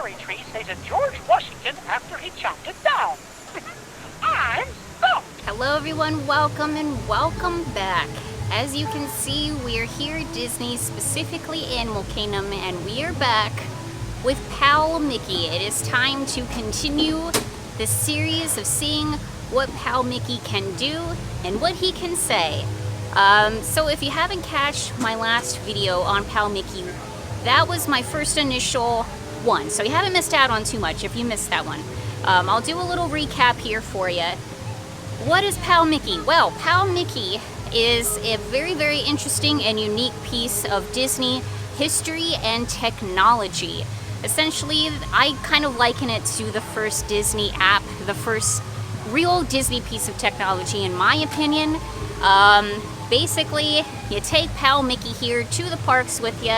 cherry tree says to George Washington after he chopped it down. I'm stumped. Hello everyone, welcome and welcome back. As you can see, we are here at Disney, specifically Animal Kingdom, and we are back with Pal Mickey. It is time to continue the series of seeing what Pal Mickey can do and what he can say. So if you haven't catched my last video on Pal Mickey, that was my first initial one. So you haven't missed out on too much if you missed that one. I'll do a little recap here for you. What is Pal Mickey? Well, Pal Mickey is a very, very interesting and unique piece of Disney history and technology. Essentially, I kind of liken it to the first Disney app, the first real Disney piece of technology, in my opinion. Basically, you take Pal Mickey here to the parks with you,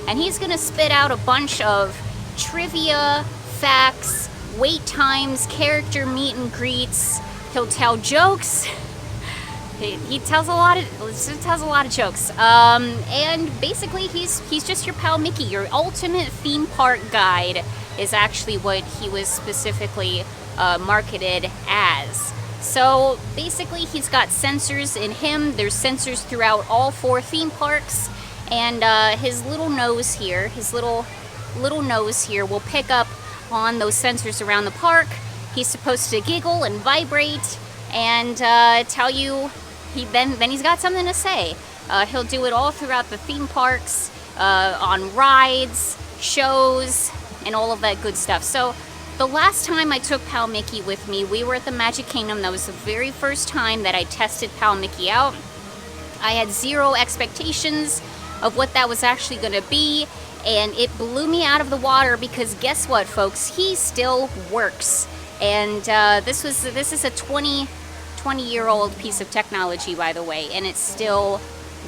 and he's gonna spit out a bunch of trivia, facts, wait times, character meet and greets. He'll tell jokes. He tells a lot of jokes. And basically, he's just your Pal Mickey. Your ultimate theme park guide is actually what he was specifically marketed as. So basically, he's got sensors in him. There's sensors throughout all 4 theme parks, and his little nose here, will pick up on those sensors around the park. He's supposed to giggle and vibrate and tell you. Then he's got something to say. He'll do it all throughout the theme parks, on rides, shows, and all of that good stuff. So the last time I took Pal Mickey with me, we were at the Magic Kingdom. That was the very first time that I tested Pal Mickey out. I had 0 expectations of what that was actually going to be, and it blew me out of the water because guess what, folks? He still works. And this is a 20-year-old piece of technology, by the way, and it still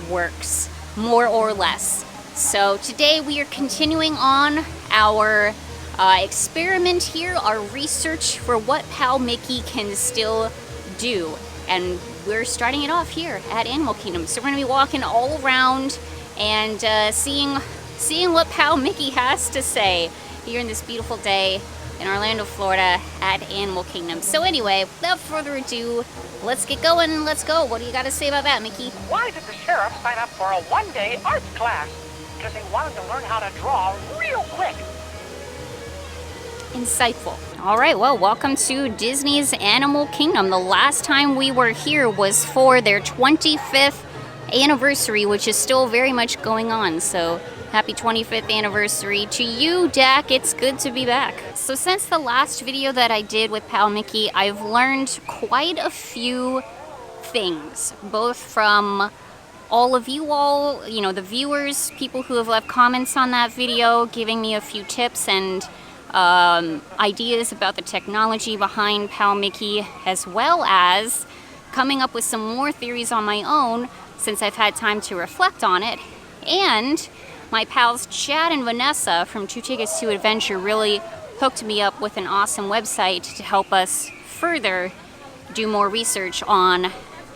works, more or less. So today we are continuing on our experiment here, our research for what Pal Mickey can still do. And we're starting it off here at Animal Kingdom. So we're going to be walking all around and seeing what Pal Mickey has to say here in this beautiful day in Orlando, Florida at Animal Kingdom. So anyway, without further ado, let's get going and let's go. What do you got to say about that, Mickey? Why did the sheriff sign up for a one-day art class? Because he wanted to learn how to draw real quick. Insightful. All right, well, welcome to Disney's Animal Kingdom. The last time we were here was for their 25th anniversary, which is still very much going on. So happy 25th anniversary to you, Dak. It's good to be back. So since the last video that I did with Pal Mickey, I've learned quite a few things, both from all of you all, you know, the viewers, people who have left comments on that video, giving me a few tips and ideas about the technology behind Pal Mickey, as well as coming up with some more theories on my own since I've had time to reflect on it. And my pals Chad and Venessa from 2 Tickets to Adventure really hooked me up with an awesome website to help us further do more research on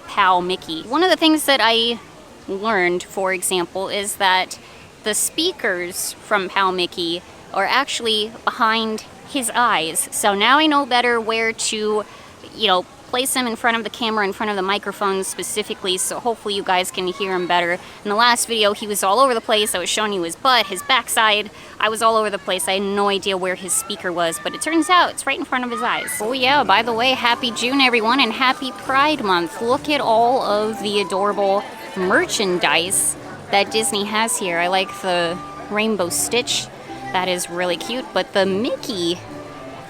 Pal Mickey. One of the things that I learned, for example, is that the speakers from Pal Mickey are actually behind his eyes. So now I know better where to, place him in front of the camera, in front of the microphone specifically, so hopefully you guys can hear him better. In the last video, he was all over the place. I was showing you his butt, his backside. I was all over the place. I had no idea where his speaker was, but it turns out it's right in front of his eyes. Oh yeah, by the way, happy June, everyone, and happy Pride Month. Look at all of the adorable merchandise that Disney has here. I like the rainbow stitch. That is really cute, but the Mickey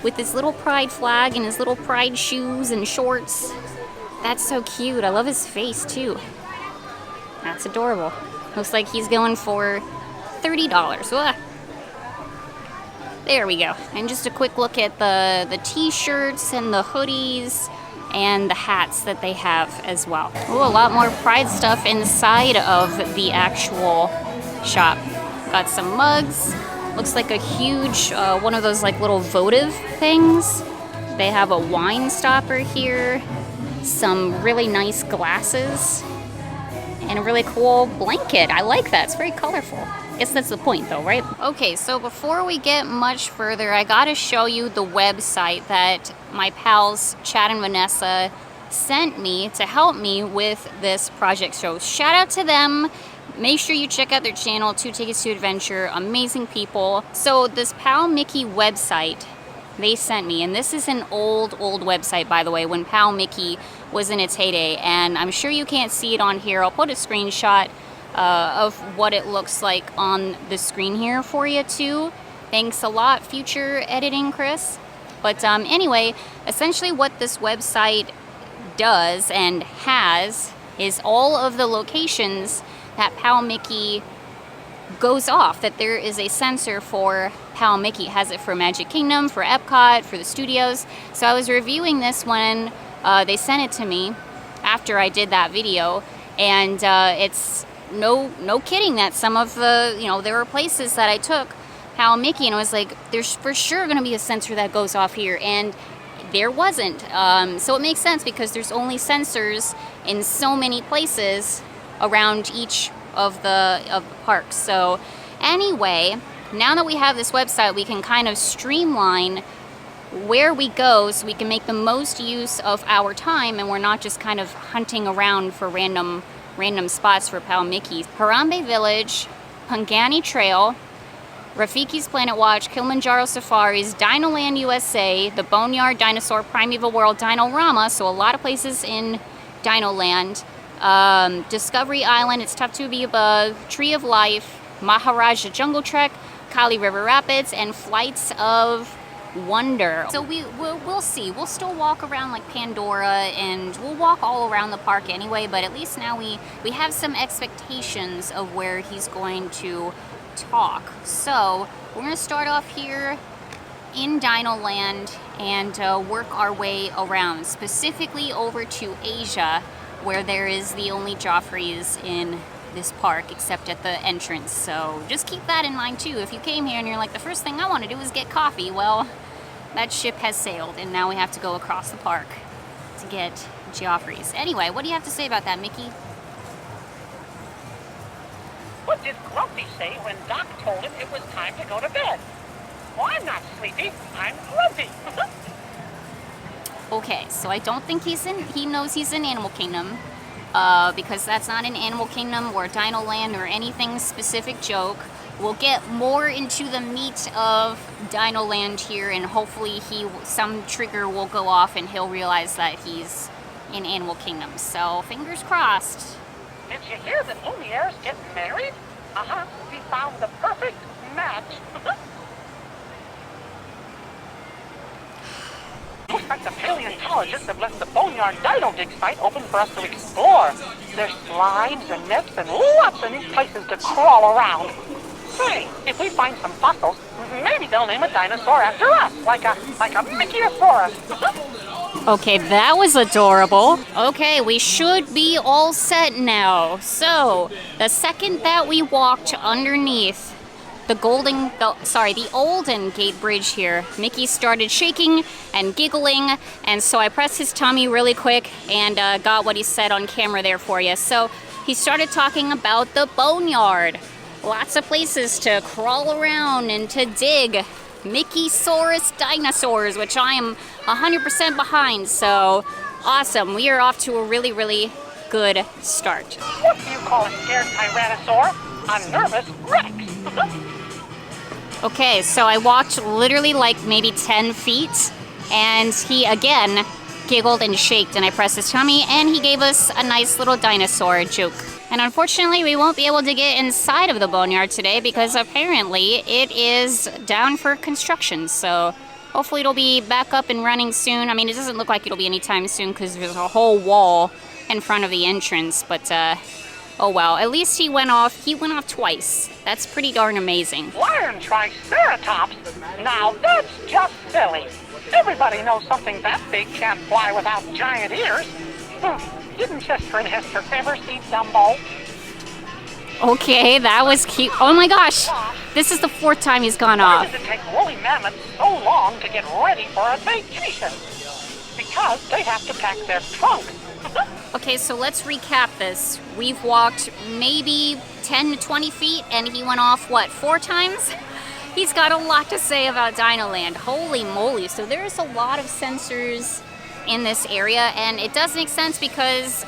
with his little pride flag and his little pride shoes and shorts, that's so cute. I love his face too. That's adorable. Looks like he's going for $30. Ugh. There we go. And just a quick look at the t-shirts and the hoodies and the hats that they have as well. Ooh, a lot more pride stuff inside of the actual shop. Got some mugs. Looks like a huge, one of those like little votive things. They have a wine stopper here, some really nice glasses, and a really cool blanket. I like that. It's very colorful. I guess that's the point though, right? Okay, so before we get much further, I gotta show you the website that my pals Chad and Venessa sent me to help me with this project. So shout out to them. Make sure you check out their channel, 2 Tickets to Adventure. Amazing people. So this Pal Mickey website they sent me, and this is an old website, by the way, when Pal Mickey was in its heyday, and I'm sure you can't see it on here. I'll put a screenshot of what it looks like on the screen here for you too. Thanks a lot, future editing Cris. But anyway, essentially what this website does and has is all of the locations that Pal Mickey goes off, that there is a censor for Pal Mickey. It has it for Magic Kingdom, for Epcot, for the studios. So I was reviewing this when they sent it to me after I did that video, and it's no kidding that some of the, there were places that I took Pal Mickey and I was like, there's for sure going to be a censor that goes off here, and there wasn't. So it makes sense because there's only censors in so many places around each of the parks. So anyway, now that we have this website, we can kind of streamline where we go so we can make the most use of our time, and we're not just kind of hunting around for random spots for Pal Mickey. Harambe Village, Pangani Trail, Rafiki's Planet Watch, Kilimanjaro Safaris, Dinoland USA, the Boneyard, Dinosaur, Primeval World, Dinorama, so a lot of places in Dinoland. Discovery Island, It's Tough to Be Above, Tree of Life, Maharaja Jungle Trek, Kali River Rapids, and Flights of Wonder. So we'll see. We'll still walk around like Pandora, and we'll walk all around the park anyway, but at least now we have some expectations of where he's going to talk. So we're going to start off here in Dinoland and work our way around, specifically over to Asia, where there is the only Joffreys in this park except at the entrance. So just keep that in mind too. If you came here and you're like, the first thing I want to do is get coffee, well, that ship has sailed and now we have to go across the park to get Joffrey's. Anyway, what do you have to say about that, Mickey? What did Grumpy say when Doc told him it was time to go to bed? Well, I'm not sleepy, I'm grumpy. Okay, so I don't think he knows he's in Animal Kingdom, because that's not an Animal Kingdom or Dinoland or anything specific joke. We'll get more into the meat of Dinoland here, and hopefully some trigger will go off and he'll realize that he's in Animal Kingdom. So fingers crossed. Did you hear that Lumiere's getting married? Uh-huh, we found the perfect match. Looks like the paleontologists have left the Boneyard Dino Dig site open for us to explore. There's slides and nets and lots of neat places to crawl around. Say, if we find some fossils, maybe they'll name a dinosaur after us, like a Mikehamtfan. Okay, that was adorable. Okay, we should be all set now. So, the second that we walked underneath the Olden Gate Bridge here, Mickey started shaking and giggling, and so I pressed his tummy really quick and got what he said on camera there for you. So he started talking about the Boneyard. Lots of places to crawl around and to dig. Mickeysaurus dinosaurs, which I am 100% behind, so awesome. We are off to a really, really good start. What do you call a scared Tyrannosaur? A nervous Rex. Okay, so I walked literally like maybe 10 feet, and he again giggled and shaked, and I pressed his tummy, and he gave us a nice little dinosaur joke. And unfortunately, we won't be able to get inside of the Boneyard today because apparently it is down for construction. So hopefully it'll be back up and running soon. I mean, it doesn't look like it'll be anytime soon because there's a whole wall in front of the entrance, but oh well, at least he went off twice. That's pretty darn amazing. Lion Triceratops? Now that's just silly. Everybody knows something that big can't fly without giant ears. Didn't Chester and Hester ever see Dumbo? Okay, that was cute. Oh my gosh, this is the 4th time he's gone Why off. does it take woolly mammoths so long to get ready for a vacation? Because they have to pack their trunks. Okay, so let's recap this. We've walked maybe 10 to 20 feet, and he went off, what, 4 times? He's got a lot to say about Dinoland. Holy moly. So there's a lot of sensors in this area, and it does make sense because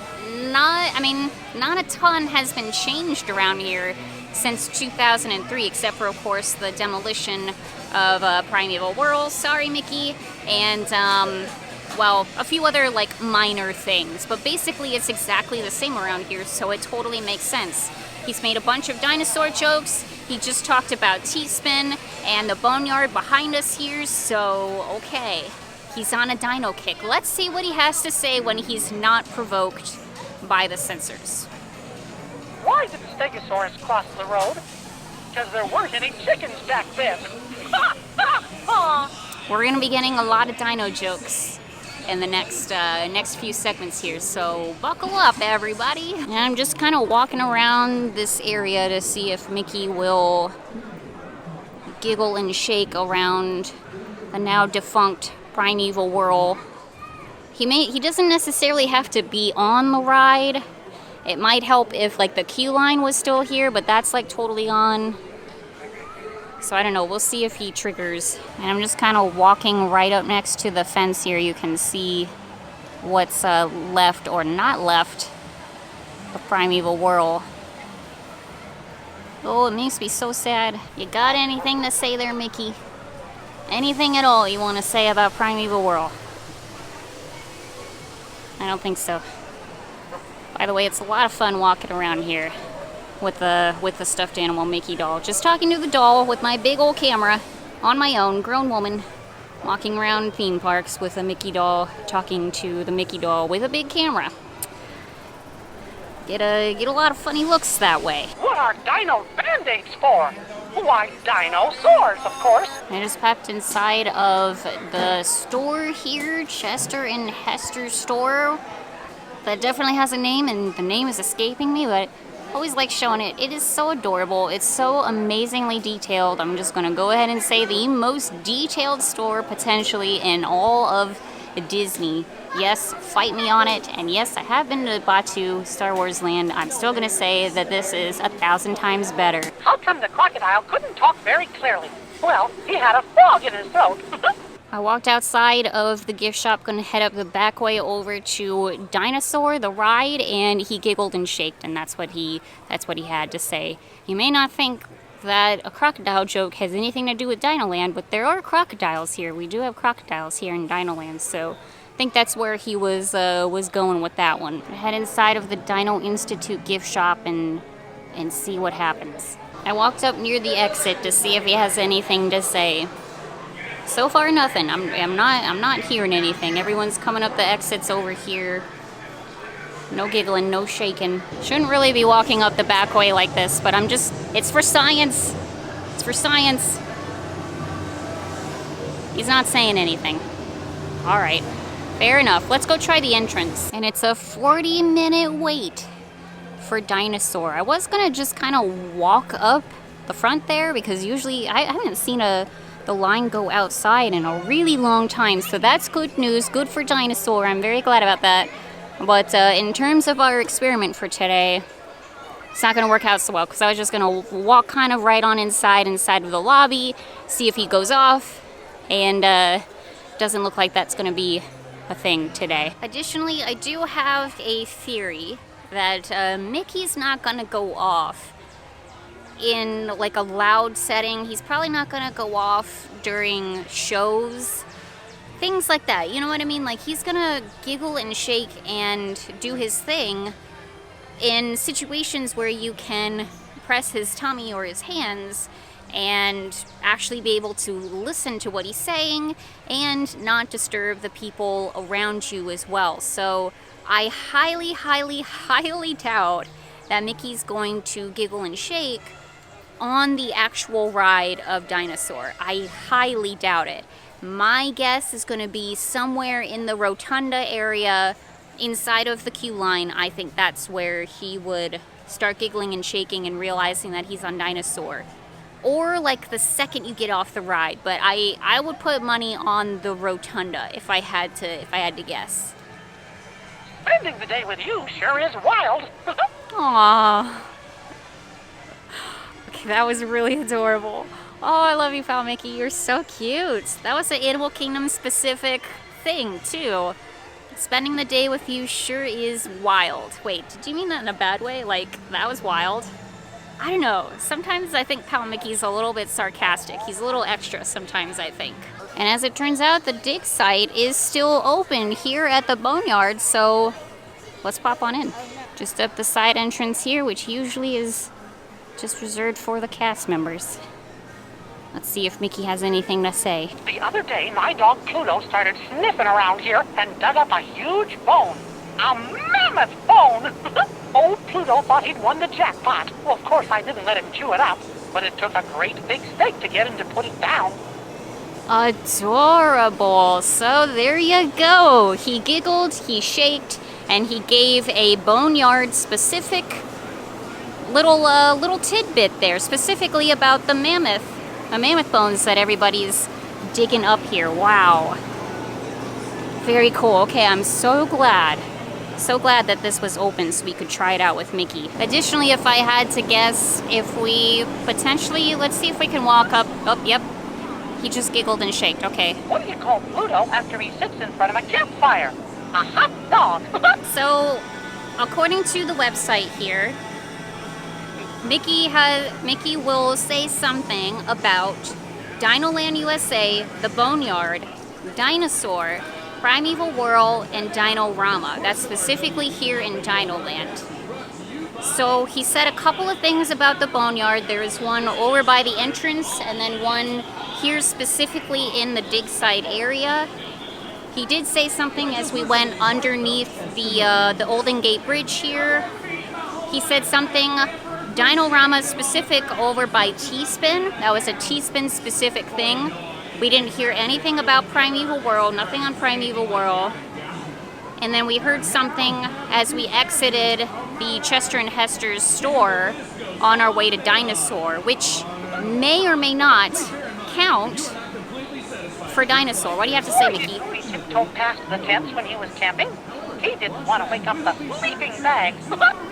not a ton has been changed around here since 2003, except for, of course, the demolition of Primeval World. Sorry, Mickey. And, well, a few other, like, minor things. But basically, it's exactly the same around here, so it totally makes sense. He's made a bunch of dinosaur jokes. He just talked about T-Spin and the boneyard behind us here, so, okay. He's on a dino kick. Let's see what he has to say when he's not provoked by the sensors. Why did the Stegosaurus cross the road? Because there weren't any chickens back then. We're gonna be getting a lot of dino jokes in the next few segments here, so buckle up, everybody. And I'm just kind of walking around this area to see if Mickey will giggle and shake around the now defunct Primeval World. He doesn't necessarily have to be on the ride. It might help if, like, the queue line was still here, but that's, like, totally on. So I don't know, we'll see if he triggers. And I'm just kind of walking right up next to the fence here. You can see what's left or not left of Primeval World. Oh, it makes me so sad. You got anything to say there, Mickey? Anything at all you want to say about Primeval World? I don't think so. By the way, it's a lot of fun walking around here with the stuffed animal Mickey doll. Just talking to the doll with my big old camera on my own, grown woman, walking around theme parks with a Mickey doll, talking to the Mickey doll with a big camera. Get a lot of funny looks that way. What are dino band-aids for? Why, dinosaurs, of course. I just popped inside of the store here, Chester and Hester's store. That definitely has a name, and the name is escaping me, but I always like showing it. It is so adorable. It's so amazingly detailed. I'm just going to go ahead and say the most detailed store potentially in all of Disney. Yes, fight me on it, and yes, I have been to Batuu, Star Wars Land. I'm still going to say that this is 1,000 times better. How come the crocodile couldn't talk very clearly? Well, he had a frog in his throat. I walked outside of the gift shop, gonna head up the back way over to Dinosaur, the ride, and he giggled and shaked, and that's what he had to say. You may not think that a crocodile joke has anything to do with Dinoland, but there are crocodiles here. We do have crocodiles here in Dinoland, so I think that's where he was going with that one. Head inside of the Dino Institute gift shop and see what happens. I walked up near the exit to see if he has anything to say. So far, nothing. I'm not hearing anything. Everyone's coming up the exits over here. No giggling, no shaking. Shouldn't really be walking up the back way like this, but it's for science. It's for science. He's not saying anything. All right, fair enough. Let's go try the entrance. And it's a 40-minute wait for Dinosaur. I was gonna just kind of walk up the front there because usually I haven't seen the line go outside in a really long time, so that's good news. Good for Dinosaur. I'm very glad about that. But in terms of our experiment for today, it's not going to work out so well because I was just going to walk kind of right on inside of the lobby, see if he goes off, and doesn't look like that's going to be a thing today. Additionally, I do have a theory that Mickey's not going to go off in like a loud setting. He's probably not gonna go off during shows, things like that, you know what I mean? Like, he's gonna giggle and shake and do his thing in situations where you can press his tummy or his hands and actually be able to listen to what he's saying and not disturb the people around you as well. So I highly, highly, highly doubt that Mickey's going to giggle and shake on the actual ride of Dinosaur. I highly doubt it. My guess is going to be somewhere in the rotunda area inside of the queue line. I think that's where he would start giggling and shaking and realizing that he's on Dinosaur. Or like the second you get off the ride, but I would put money on the rotunda if I had to guess. Spending the day with you sure is wild. Aww. Okay, that was really adorable. Oh, I love you, Pal Mickey. You're so cute. That was an Animal Kingdom specific thing, too. Spending the day with you sure is wild. Wait, did you mean that in a bad way? Like, that was wild? I don't know. Sometimes I think Pal Mickey's a little bit sarcastic. He's a little extra sometimes, I think. And as it turns out, the dig site is still open here at the Boneyard, so let's pop on in. Just up the side entrance here, which usually is just reserved for the cast members. Let's see if Mickey has anything to say. The other day, my dog Pluto started sniffing around here and dug up a huge bone. A mammoth bone! Old Pluto thought he'd won the jackpot. Well, of course, I didn't let him chew it up, but it took a great big stake to get him to put it down. Adorable. So there you go. He giggled, he shaked, and he gave a Boneyard specific little tidbit there, specifically about the mammoth bones that everybody's digging up here. Wow. Very cool. Okay, I'm so glad that this was open so we could try it out with Mickey. Additionally, if I had to guess, if we potentially, let's see if we can walk up. Oh, yep. He just giggled and shaked. Okay. What do you call Pluto after he sits in front of a campfire? A hot dog. So, according to the website here, Mickey will say something about Dinoland USA, the Boneyard, Dinosaur, Primeval World, and Dinorama. That's specifically here in Dinoland. So he said a couple of things about the Boneyard. There is one over by the entrance, and then one here specifically in the dig site area. He did say something as we went underneath the Olden Gate Bridge here. He said something Dinorama specific over by T-Spin. That was a T-Spin specific thing. We didn't hear anything about Primeval World, nothing on Primeval World. And then we heard something as we exited the Chester and Hester's store on our way to Dinosaur, which may or may not count for Dinosaur. What do you have to say, Mickey? We tiptoed past the tents when he was camping. He didn't want to wake up the sleeping bags.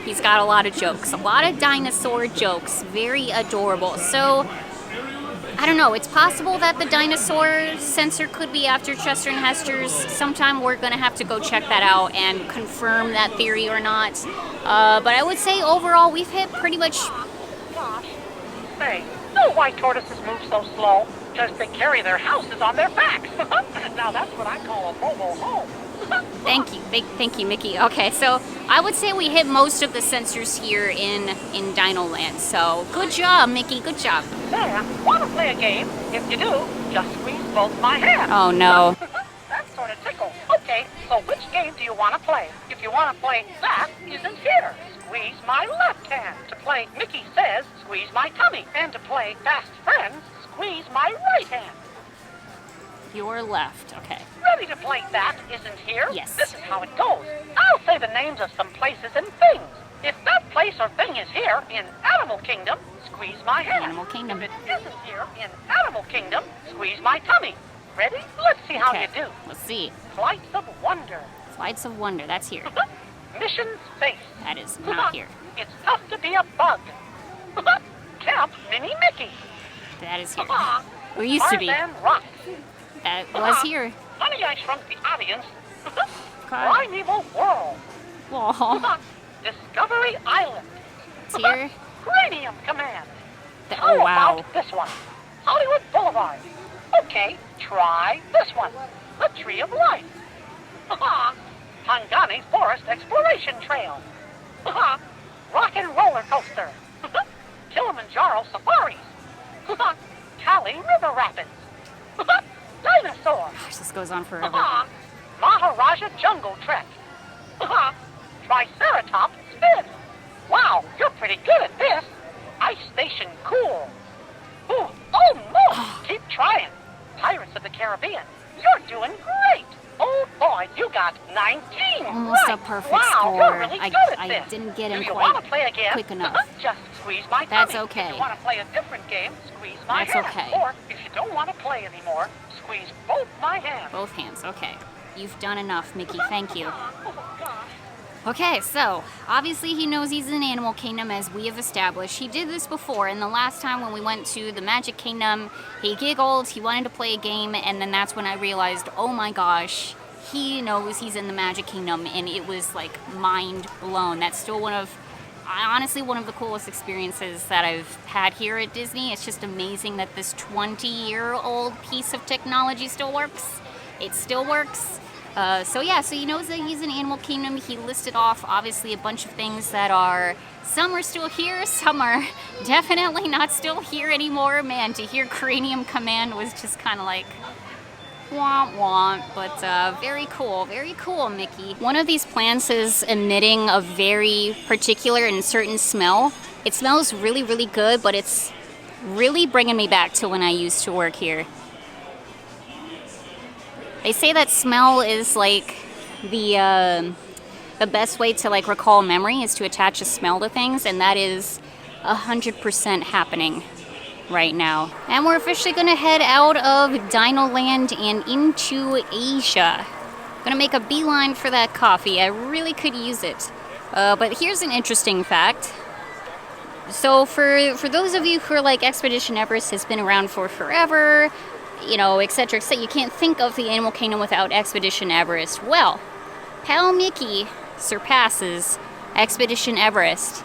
He's got a lot of jokes, a lot of dinosaur jokes. Very adorable. So, I don't know, it's possible that the dinosaur sensor could be after Chester and Hester's. Sometime we're going to have to go check that out and confirm that theory or not. But I would say overall we've hit pretty much... Gosh. Say, no white tortoises move so slow. Just they carry their houses on their backs. Now that's what I call a mobile home. Thank you, Mickey. Okay, so I would say we hit most of the sensors here in Dinoland. So good job, Mickey. Good job. Sarah, want to play a game? If you do, just squeeze both my hands. Oh no. That sort of tickles. Okay, so which game do you want to play? If you want to play That Isn't Here, squeeze my left hand. To play Mickey Says, squeeze my tummy. And to play Fast Friends, squeeze my right hand. Your left. Okay. Ready to play That Isn't Here? Yes. This is how it goes. I'll say the names of some places and things. If that place or thing is here in Animal Kingdom, squeeze my hand. Animal Kingdom. If it isn't here in Animal Kingdom, squeeze my tummy. Ready? Let's see how you do. Let's see. Flights of Wonder. Flights of Wonder. That's here. Mission Space. That is not here. It's tough to be a bug. Camp Mini Mickey. That is here. Or used to be. Tarzan Rock. That was here. Honey, I Shrunk the Audience. Primeval World. Whoa. Discovery Island. It's here. Cranium Command. Oh, wow. About this one? Hollywood Boulevard. Okay, try this one. The Tree of Life. Hangani Forest Exploration Trail. Rock and Roller Coaster. Kilimanjaro Safaris. Cali River Rapids. Dinosaur. Gosh, this goes on forever. Maharaja Jungle Trek. Triceratops Spin. Wow, you're pretty good at this. Ice Station Cool. Ooh, almost. Keep trying. Pirates of the Caribbean. You're doing great. Oh boy, you got 19. Almost right. a perfect wow, score. You're really good at I this. didn't get him Do you quite want to play again? quick enough. Just squeeze my That's tummy. okay. If you want to play a different game, squeeze my That's hand. okay. Or if you don't want to play anymore, squeeze both my hands. Both hands. Okay. You've done enough, Mickey. Thank you. Oh gosh. Okay, so obviously he knows he's in Animal Kingdom, as we have established. He did this before, and the last time when we went to the Magic Kingdom, he giggled, he wanted to play a game, and then that's when I realized, oh my gosh, he knows he's in the Magic Kingdom, and it was like mind blown. That's still honestly one of the coolest experiences that I've had here at Disney. It's just amazing that this 20-year-old piece of technology still works. It still works. So he knows that he's in Animal Kingdom. He listed off, obviously, a bunch of things that some are still here, some are definitely not still here anymore. Man, to hear Cranium Command was just kind of like, womp womp, but very cool, Mickey. One of these plants is emitting a very particular and certain smell. It smells really, really good, but it's really bringing me back to when I used to work here. They say that smell is like the best way to like recall memory is to attach a smell to things, and that is 100% happening right now. And we're officially gonna head out of Dino Land and into Asia. Gonna make a beeline for that coffee. I really could use it. But here's an interesting fact. So for those of you who are like, Expedition Everest has been around for forever, you know, etc., etc., you can't think of the Animal Kingdom without Expedition Everest. Well, Pal Mickey surpasses Expedition Everest.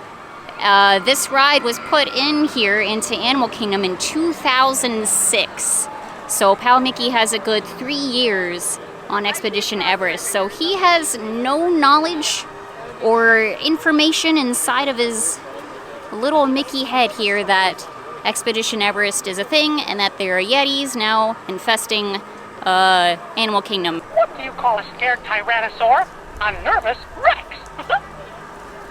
This ride was put in here into Animal Kingdom in 2006. So Pal Mickey has a good 3 years on Expedition Everest. So he has no knowledge or information inside of his little Mickey head here that Expedition Everest is a thing and that there are Yetis now infesting Animal Kingdom. What do you call a scared Tyrannosaur? A nervous Rex.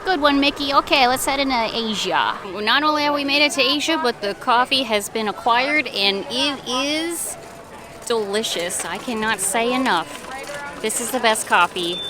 Good one, Mickey. Okay, let's head into Asia. Not only have we made it to Asia, but the coffee has been acquired and it is delicious. I cannot say enough. This is the best coffee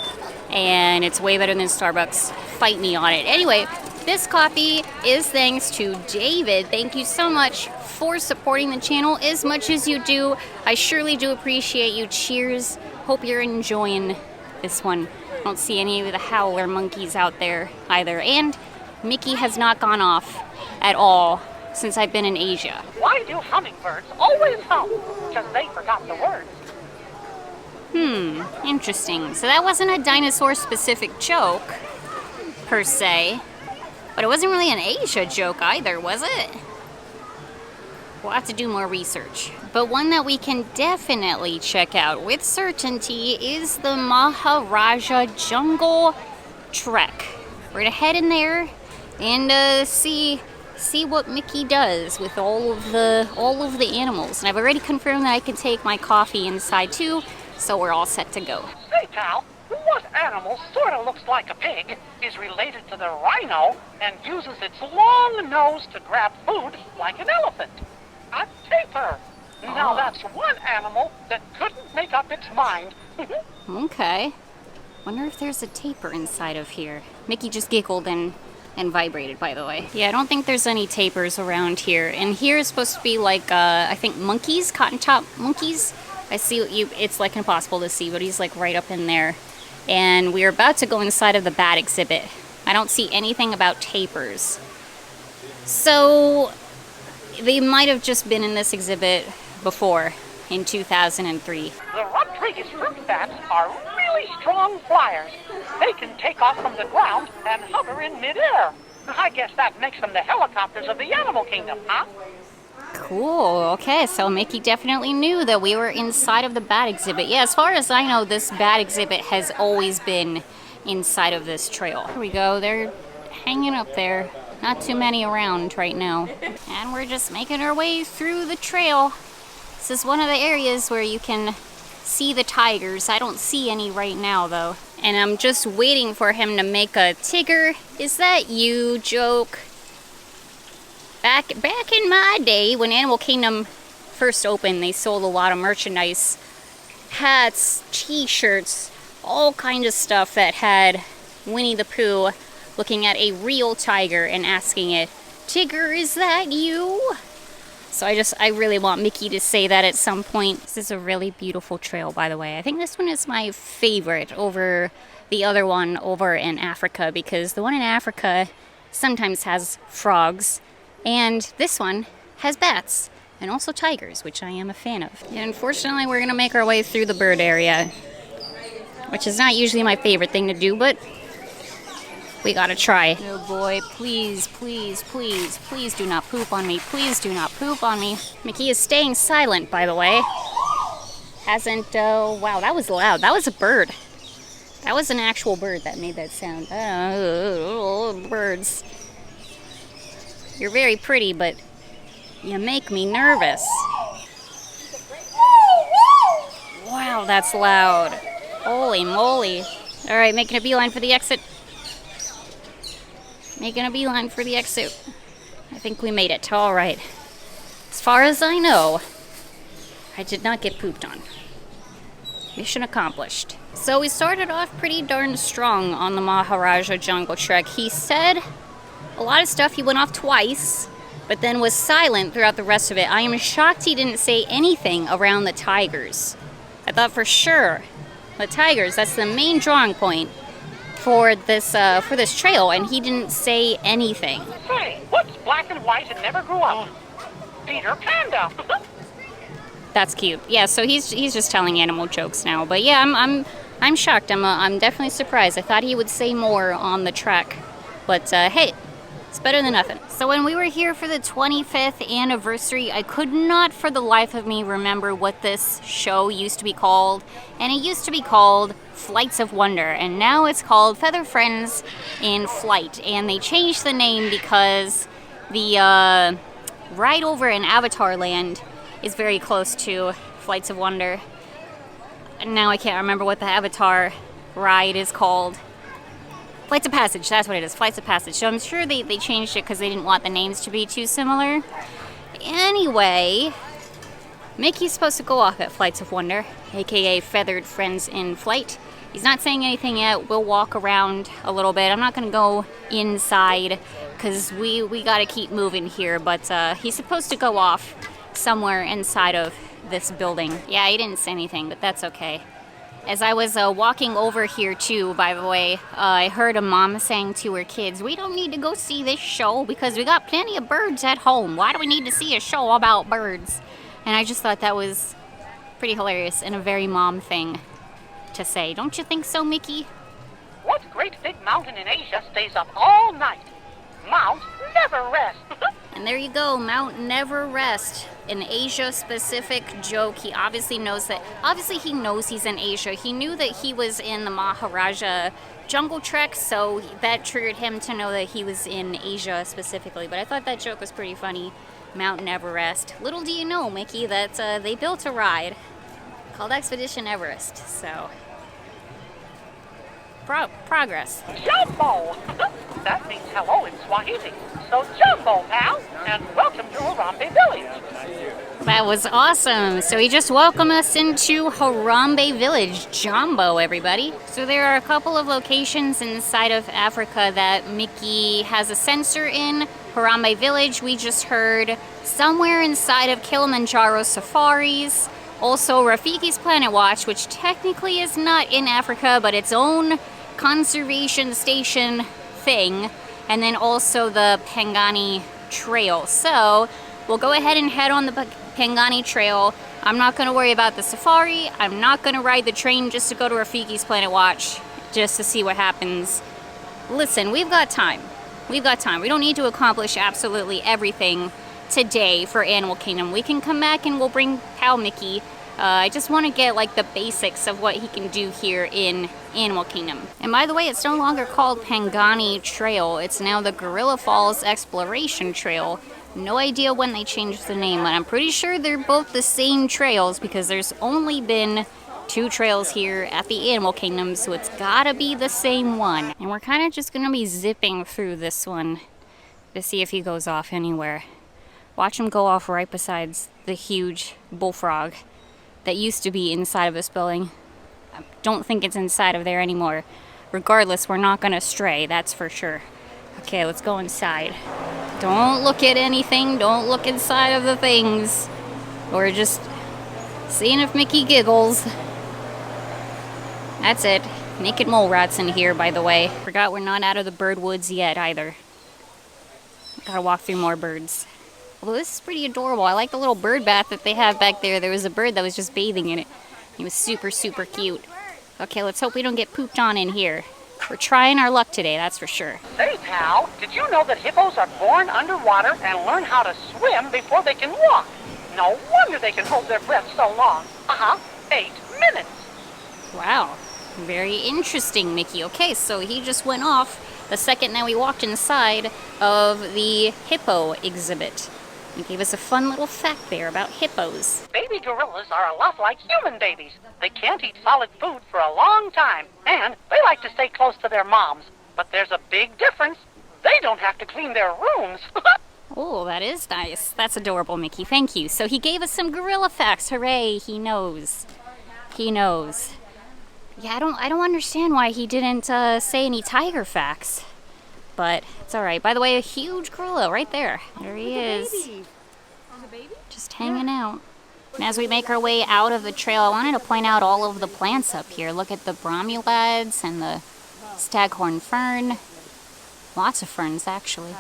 and it's way better than Starbucks. Fight me on it. Anyway, this coffee is thanks to David. Thank you so much for supporting the channel as much as you do. I surely do appreciate you. Cheers. Hope you're enjoying this one. I don't see any of the howler monkeys out there either. And Mickey has not gone off at all since I've been in Asia. Why do hummingbirds always hum? Because they forgot the words. Interesting. So that wasn't a dinosaur-specific joke, per se. But it wasn't really an Asia joke either, was it? We'll have to do more research. But one that we can definitely check out with certainty is the Maharaja Jungle Trek. We're gonna head in there and see what Mickey does with all of the animals. And I've already confirmed that I can take my coffee inside too, so we're all set to go. Say, pal, what animal sort of looks like a pig, is related to the rhino, and uses its long nose to grab food like an elephant? A tapir. Now that's one animal that couldn't make up its mind. Okay. Wonder if there's a tapir inside of here. Mickey just giggled and vibrated, by the way. Yeah, I don't think there's any tapirs around here. And here is supposed to be like, I think monkeys, cotton top monkeys. I see what it's like impossible to see, but he's like right up in there. And we're about to go inside of the bat exhibit. I don't see anything about tapirs. So they might have just been in this exhibit before, in 2003. The Rodriguez fruit bats are really strong flyers. They can take off from the ground and hover in midair. I guess that makes them the helicopters of the Animal Kingdom, huh? Cool. Okay, so Mickey definitely knew that we were inside of the bat exhibit. Yeah, as far as I know, this bat exhibit has always been inside of this trail. Here we go. They're hanging up there. Not too many around right now. And we're just making our way through the trail. This is one of the areas where you can see the tigers. I don't see any right now, though. And I'm just waiting for him to make a "Tigger, is that you?" joke. Back in my day, when Animal Kingdom first opened, they sold a lot of merchandise. Hats, t-shirts, all kinds of stuff that had Winnie the Pooh looking at a real tiger and asking it, "Tigger, is that you?" So I really want Mickey to say that at some point. This is a really beautiful trail, by the way. I think this one is my favorite over the other one over in Africa, because the one in Africa sometimes has frogs, and this one has bats, and also tigers, which I am a fan of. And unfortunately, we're gonna make our way through the bird area, which is not usually my favorite thing to do, but we gotta try. Oh boy, please, please, please, please do not poop on me. Please do not poop on me. Mickey is staying silent, by the way. Hasn't, wow, that was loud. That was a bird. That was an actual bird that made that sound. Birds. You're very pretty, but you make me nervous. Wow, that's loud. Holy moly. All right, making a beeline for the exit. Making a beeline for the exit. I think we made it. All right. As far as I know, I did not get pooped on. Mission accomplished. So we started off pretty darn strong on the Maharaja Jungle Trek. He said a lot of stuff. He went off twice, but then was silent throughout the rest of it. I am shocked he didn't say anything around the tigers. I thought for sure the tigers, that's the main drawing point for this trail, and he didn't say anything. Say, what's black and white and never grew up? Peter Panda. That's cute. Yeah, so he's just telling animal jokes now. But yeah, I'm shocked. I'm definitely surprised. I thought he would say more on the trek, but hey, it's better than nothing. So when we were here for the 25th anniversary, I could not for the life of me remember what this show used to be called, and it used to be called Flights of Wonder, and now it's called Feather Friends in Flight, and they changed the name because the ride over in Avatar Land is very close to Flights of Wonder. And now I can't remember what the Avatar ride is called. Flights of Passage, that's what it is, Flights of Passage. So I'm sure they changed it because they didn't want the names to be too similar. Anyway, Mickey's supposed to go off at Flights of Wonder, aka Feathered Friends in Flight. He's not saying anything yet. We'll walk around a little bit. I'm not going to go inside because we got to keep moving here, but he's supposed to go off somewhere inside of this building. Yeah, he didn't say anything, but that's okay. As I was walking over here too, by the way, I heard a mom saying to her kids, we don't need to go see this show because we got plenty of birds at home. Why do we need to see a show about birds? And I just thought that was pretty hilarious and a very mom thing to say. Don't you think so, Mickey? What great big mountain in Asia stays up all night? Mount Never Rest. And there you go, Mount Never Rest. An Asia-specific joke. He obviously knows that. Obviously, he knows he's in Asia. He knew that he was in the Maharaja Jungle Trek, so that triggered him to know that he was in Asia specifically. But I thought that joke was pretty funny. Mount Everest. Little do you know, Mickey, that they built a ride called Expedition Everest. So, progress. Jumbo! That means hello in Swahili. So Jumbo, pal, and welcome to Harambe Village. That was awesome. So he just welcomed us into Harambe Village. Jumbo, everybody. So there are a couple of locations inside of Africa that Mickey has a sensor in. Harambe Village, we just heard. Somewhere inside of Kilimanjaro Safaris. Also Rafiki's Planet Watch, which technically is not in Africa, but its own conservation station thing. And then also the Pangani Trail. So we'll go ahead and head on the Pangani Trail. I'm not going to worry about the safari. I'm not going to ride the train just to go to Rafiki's Planet Watch, just to see what happens. Listen, we've got time. We've got time. We don't need to accomplish absolutely everything today for Animal Kingdom. We can come back and we'll bring Pal Mickey. I just want to get like the basics of what he can do here in Animal Kingdom. And by the way, it's no longer called Pangani Trail. It's now the Gorilla Falls Exploration Trail. No idea when they changed the name, but I'm pretty sure they're both the same trails because there's only been 2 trails here at the Animal Kingdom, so it's gotta be the same one. And we're kind of just gonna be zipping through this one to see if he goes off anywhere. Watch him go off right beside the huge bullfrog that used to be inside of this building. I don't think it's inside of there anymore. Regardless, we're not gonna stray, that's for sure. Okay, let's go inside. Don't look at anything, don't look inside of the things. We're just seeing if Mickey giggles. That's it. Naked mole rats in here, by the way. Forgot we're not out of the bird woods yet, either. Gotta walk through more birds. Although this is pretty adorable. I like the little bird bath that they have back there. There was a bird that was just bathing in it. He was super, super cute. Okay, let's hope we don't get pooped on in here. We're trying our luck today, that's for sure. Say, pal, did you know that hippos are born underwater and learn how to swim before they can walk? No wonder they can hold their breath so long. 8 minutes. Wow, very interesting, Mickey. Okay, so he just went off the second that we walked inside of the hippo exhibit. He gave us a fun little fact there about hippos. Baby gorillas are a lot like human babies. They can't eat solid food for a long time, and they like to stay close to their moms. But there's a big difference. They don't have to clean their rooms. Oh, that is nice. That's adorable, Mickey. Thank you. So he gave us some gorilla facts. Hooray, he knows. He knows. Yeah, I don't understand why he didn't say any tiger facts. But it's all right. By the way, a huge gorilla right there. There he is. Just hanging out. And as we make our way out of the trail, I wanted to point out all of the plants up here. Look at the bromeliads and the staghorn fern. Lots of ferns, actually.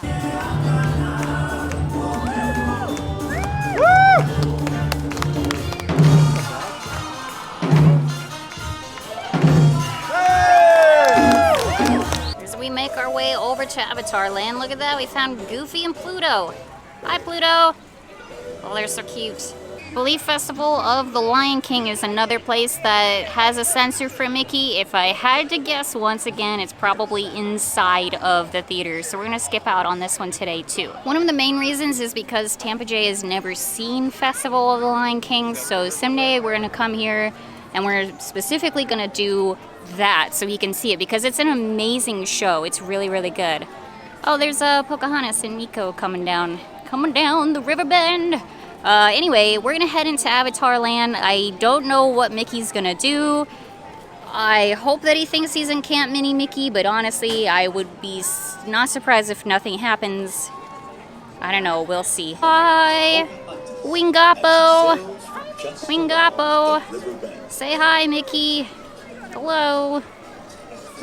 We make our way over to Avatar Land. Look at that, we found Goofy and Pluto. Hi, Pluto. Oh, they're so cute. Belief Festival of the Lion King is another place that has a sensor for Mickey. If I had to guess once again, it's probably inside of the theater. So we're gonna skip out on this one today too. One of the main reasons is because Tampa J has never seen Festival of the Lion King. So someday we're gonna come here and we're specifically gonna do that so he can see it because it's an amazing show. It's really, really good. Oh, there's Pocahontas and Nico coming down the river bend. Anyway, we're gonna head into Avatar Land. I don't know what Mickey's gonna do. I hope that he thinks he's in Camp Mini Mickey, but honestly, I would be not surprised if nothing happens. I don't know, we'll see. Hi, Wingapo. Wingapo. Say hi, Mickey. Hello.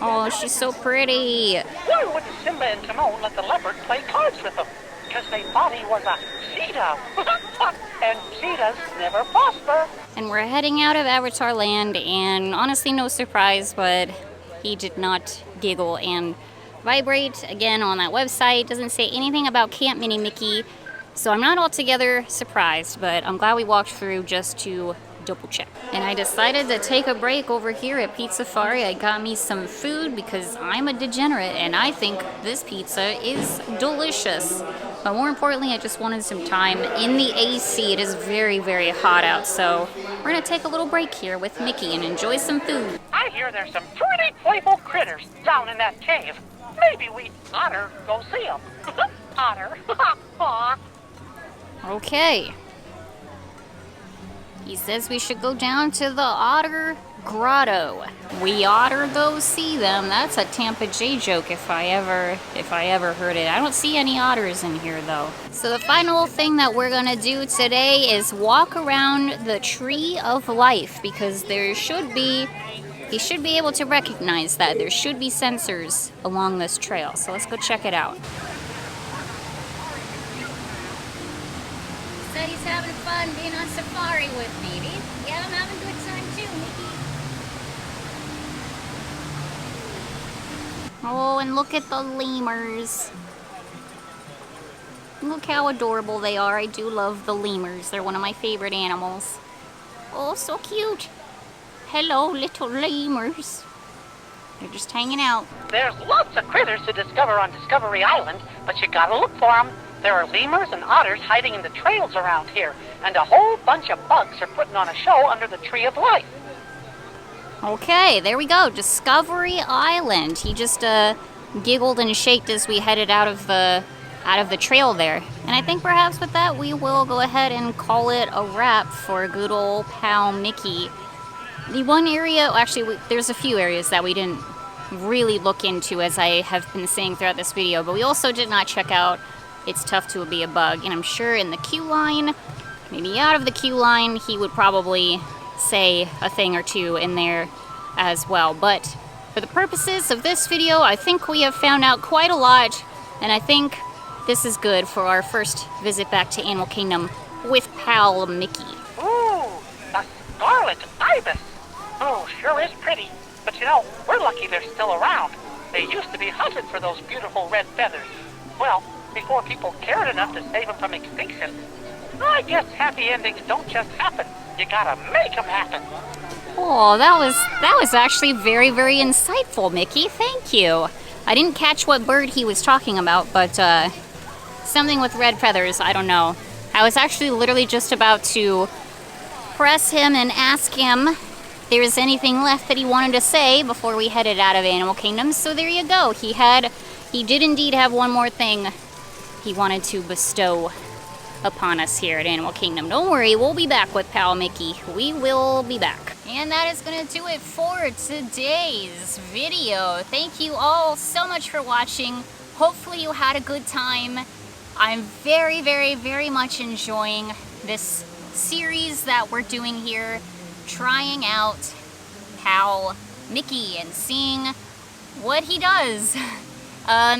Oh, she's so pretty. Why wouldn't Simba and Timon let the leopard play cards with them? Because they thought he was a cheetah. And cheetahs never prosper. And we're heading out of Avatar Land, and honestly, no surprise, but he did not giggle and vibrate again on that website. Doesn't say anything about Camp Mini Mickey, so I'm not altogether surprised, but I'm glad we walked through just to double check. And I decided to take a break over here at Pizza Safari. I got me some food because I'm a degenerate and I think this pizza is delicious. But more importantly, I just wanted some time in the AC. It is very, very hot out, so we're gonna take a little break here with Mickey and enjoy some food. I hear there's some pretty playful critters down in that cave. Maybe we oughter go see them. Otter. Aw. Okay. He says we should go down to the Otter Grotto. We oughter go see them. That's a Tampa J joke if I ever heard it. I don't see any otters in here though. So the final thing that we're gonna do today is walk around the Tree of Life because he should be able to recognize that. There should be sensors along this trail. So let's go check it out. Said he's having fun being on safari with me. Yeah, I'm having a good time too, Mickey. Oh, and look at the lemurs. Look how adorable they are. I do love the lemurs. They're one of my favorite animals. Oh, so cute. Hello, little lemurs. They're just hanging out. There's lots of critters to discover on Discovery Island, but you gotta look for them. There are lemurs and otters hiding in the trails around here, and a whole bunch of bugs are putting on a show under the Tree of Life. Okay, there we go. Discovery Island. He just giggled and shaked as we headed out of the trail there. And I think perhaps with that we will go ahead and call it a wrap for good old pal Mickey. The one area, actually there's a few areas that we didn't really look into, as I have been saying throughout this video, but we also did not check out It's Tough to Be a Bug. And I'm sure in the queue line, maybe out of the queue line, he would probably say a thing or two in there as well. But for the purposes of this video, I think we have found out quite a lot, and I think this is good for our first visit back to Animal Kingdom with pal Mickey. Ooh, a scarlet ibis. Oh, sure is pretty. But you know, we're lucky they're still around. They used to be hunted for those beautiful red feathers. Well, before people cared enough to save them from extinction. I guess happy endings don't just happen. You gotta make them happen. Oh, that was actually very, very insightful, Mickey. Thank you. I didn't catch what bird he was talking about, but something with red feathers, I don't know. I was actually literally just about to press him and ask him if there was anything left that he wanted to say before we headed out of Animal Kingdom. So there you go. He did indeed have one more thing he wanted to bestow upon us here at Animal Kingdom. Don't worry, we'll be back with pal Mickey. We will be back. And that is going to do it for today's video. Thank you all so much for watching. Hopefully you had a good time. I'm very, very, very much enjoying this series that we're doing here, trying out pal Mickey and seeing what he does.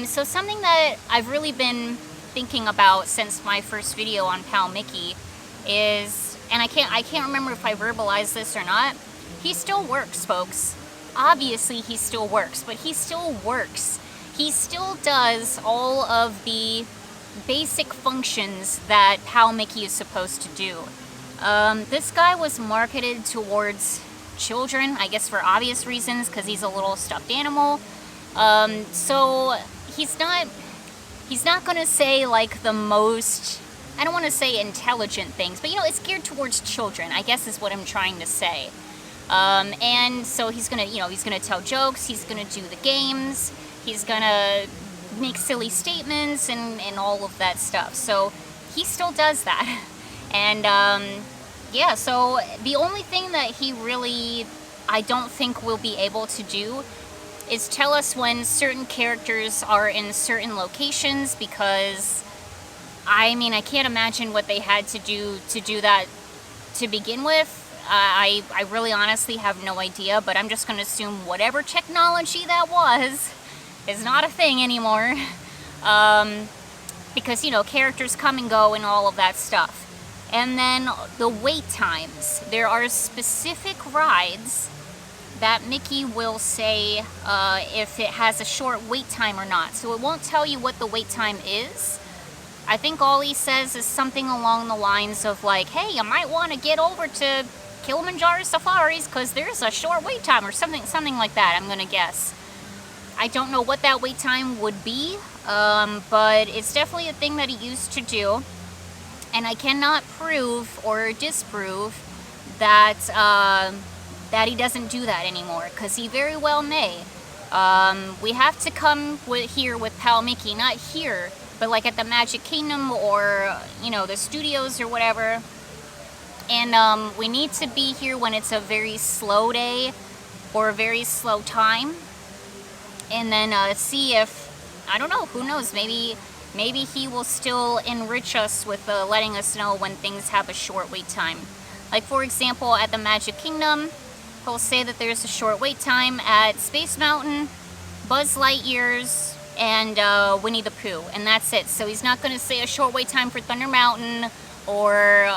So something that I've really been thinking about since my first video on pal Mickey is, and I can't remember if I verbalized this or not, he still works, folks. Obviously he still works, but he still works. He still does all of the basic functions that pal Mickey is supposed to do. This guy was marketed towards children, I guess for obvious reasons, because he's a little stuffed animal. So he's not gonna say like the most, I don't want to say intelligent things, but you know, it's geared towards children, I guess is what I'm trying to say. And so he's gonna, he's gonna tell jokes, he's gonna do the games, he's gonna make silly statements and all of that stuff. So he still does that. And yeah, so the only thing that he really, I don't think will be able to do is tell us when certain characters are in certain locations, because I mean, I can't imagine what they had to do that to begin with. I really honestly have no idea, but I'm just going to assume whatever technology that was is not a thing anymore. Because, characters come and go and all of that stuff. And then the wait times. There are specific rides that Mickey will say if it has a short wait time or not. So it won't tell you what the wait time is. I think all he says is something along the lines of like, hey, you might want to get over to Kilimanjaro Safaris because there's a short wait time, or something like that, I'm gonna guess. I don't know what that wait time would be, but it's definitely a thing that he used to do. And I cannot prove or disprove that that he doesn't do that anymore, because he very well may. We have to come here with pal Mickey, not here, but like at the Magic Kingdom or, the studios or whatever. And we need to be here when it's a very slow day or a very slow time. And then see if, I don't know, who knows, maybe he will still enrich us with letting us know when things have a short wait time. Like, for example, at the Magic Kingdom, he'll say that there's a short wait time at Space Mountain, Buzz Lightyear's, and Winnie the Pooh, and that's it. So he's not going to say a short wait time for Thunder Mountain or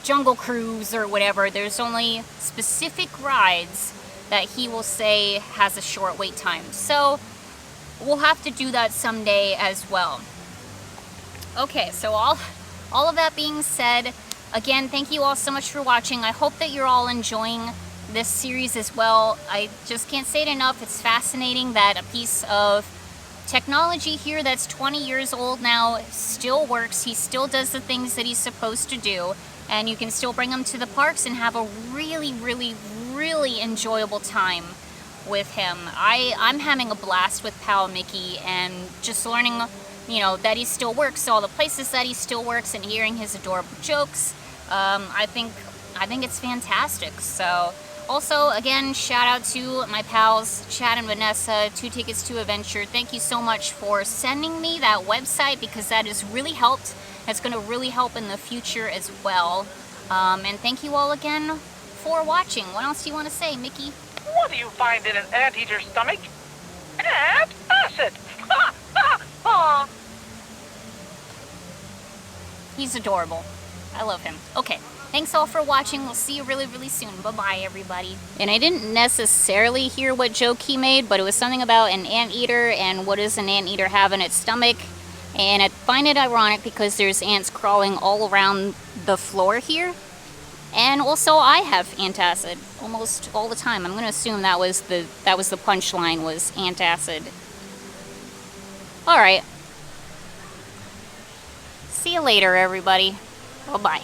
Jungle Cruise or whatever. There's only specific rides that he will say has a short wait time. So we'll have to do that someday as well. Okay, so all of that being said, again, thank you all so much for watching. I hope that you're all enjoying this series as well. I just can't say it enough. It's fascinating that a piece of technology here that's 20 years old now still works. He still does the things that he's supposed to do, and you can still bring him to the parks and have a really, really, really enjoyable time with him. I'm having a blast with pal Mickey, and just learning, that he still works, all the places that he still works, and hearing his adorable jokes. I think it's fantastic. So also, again, shout out to my pals Chad and Venessa, 2 Tickets to Adventure. Thank you so much for sending me that website, because that has really helped. That's going to really help in the future as well. And thank you all again for watching. What else do you want to say, Mickey? What do you find in an anteater's stomach? Antacid! Ha! Ha! Ha! He's adorable. I love him. Okay, thanks all for watching. We'll see you really, really soon. Bye-bye, everybody. And I didn't necessarily hear what joke he made, but it was something about an anteater and what does an anteater have in its stomach. And I find it ironic because there's ants crawling all around the floor here. And also I have antacid almost all the time. I'm going to assume that was the punchline, was antacid. All right. See you later, everybody. Bye-bye.